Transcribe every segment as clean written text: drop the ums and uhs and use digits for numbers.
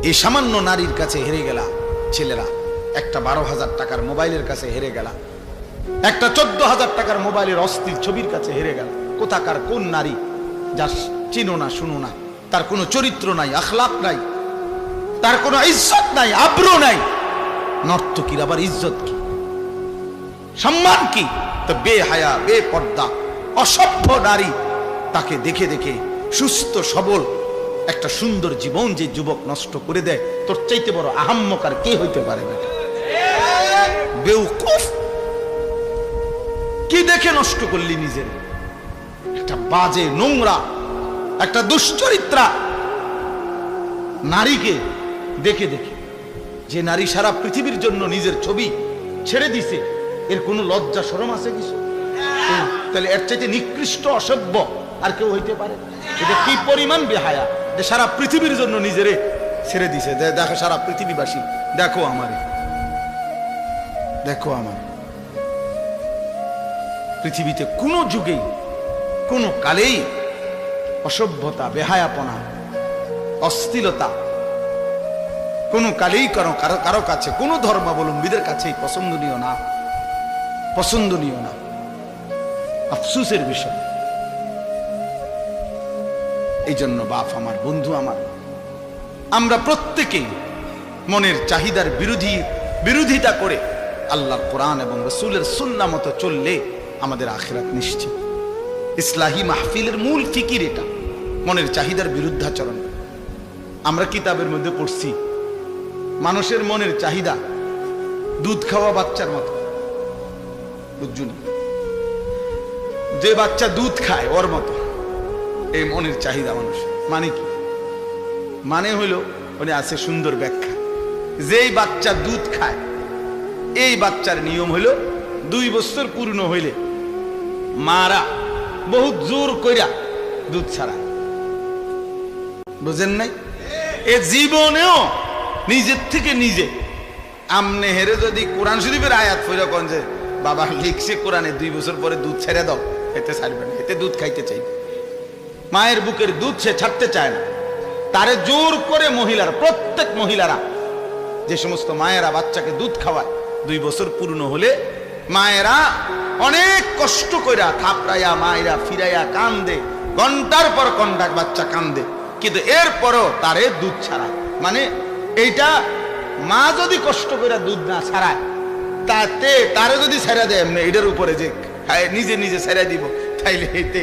এই সামান্য নারীর কাছে হেরে গেলা ছেলেরা, একটা 12,000 টাকার মোবাইলের কাছে হেরে গেলা, একটা 14,000 টাকার মোবাইলের অস্থির ছবির কাছে হেরে গেল। কোথাকার কোন নারী যার চিনো না শুনো না, তার কোনো চরিত্র নাই, আখলাক নাই, তার কোনো ইজ্জত নাই, আব্রু নাই। নর্তকীর আবার ইজ্জত কি, সম্মান কি? তো বেহায়া, বেপর্দা, অসভ্য নারী, তাকে দেখে দেখে সুস্থ সবল একটা সুন্দর জীবন যে যুবক নষ্ট করে দেয়, তোর চাইতে বড় আহাম্মক আর কে হইতে পারে? বেটা বেউকুফ, কি দেখে নষ্ট করলি নিজের? একটা বাজে, নোংরা, একটা দুশ্চরিত্রা নারীকে দেখে দেখে, যে নারী সারা পৃথিবীর জন্য নিজের ছবি ছেড়ে দিছে, এর কোনো লজ্জা শরম আছে কিছু? তাহলে এর চাইতে নিকৃষ্ট অসভ্য আর কেউ হইতে পারে? এটা কি পরিমাণ বেহায়া যে সারা পৃথিবীর জন্য নিজেরে ছেড়ে দিছে। দেখো সারা পৃথিবীবাসী, দেখো আমারে, দেখো আমার। পৃথিবীতে কোনো যুগেই কোনো কালেই অসভ্যতা, বেহায়াপনা, অশ্লীলতা কোনো কালেই কারো কাছে, কোনো ধর্মাবলম্বীদের কাছেই পছন্দনীয় না, পছন্দনীয় না। আফসোসের বিষয়। এই জন্য বাপ আমার, বন্ধু আমার, আমরা প্রত্যেকেই মনের চাহিদার বিরোধিতা করে আল্লাহর কোরআন এবং রাসূলের সুন্নাহ মতো চললে আমাদের আখিরাত নিশ্চিত। ইসলাহি মাহফিলের মূল ফিকির এটা, মনের চাহিদার বিরুদ্ধাচরণ। আমরা কিতাবের মধ্যে পড়ছি মানুষের মনের চাহিদা দুধ খাওয়া বাচ্চার মতো, বুঝছো না? যে বাচ্চা দুধ খায় ওর মতো এই মনের চাহিদা মানুষ। মানে কি? মানে হইল, মানে আছে সুন্দর ব্যাখ্যা। যেই বাচ্চা দুধ খায়, এই বাচ্চার নিয়ম হইল 2 বছর পূর্ণ হইলে মারা বহুত জোর কইরা দুধ ছাড়া। বুঝেন নাই? এ জীবনেও নিজের থেকে নিজে আমনে হেরে যদি কোরআন শরীফের আয়াত পড়া কোন যে বাবা লিখছে কোরআনে 2 বছর পরে দুধ ছেড়ে দাও, এতে ছাড়বে না, এতে দুধ খাইতে চাই। মায়ের বুকের দুধ সে ছাড়তে চায় না, তারে জোর করে মহিলারা, প্রত্যেক মহিলারা, যে সমস্ত মায়েরা বাচ্চাকে দুধ খাওয়ায় 2 বছর পূর্ণ হলে মায়েরা অনেক কষ্ট কইরা থাপড়াইয়া মায়েরা ফিরাইয়া কান্দে, ঘন্টার পর ঘন্টা বাচ্চা কান্দে, কিন্তু এরপরও তারে দুধ ছাড়ায়। মানে এইটা মা যদি কষ্ট করে দুধ না ছাড়ায়, তাতে তারে যদি ছেড়ে দেয় এমনি এটার উপরে যে নিজে নিজে ছেড়ে দিব, তাইলে এতে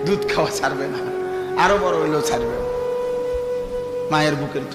দুধ খাওয়া ছাড়বে না, আরো বড় হইলেও ছাড়বে। মায়ের বুকের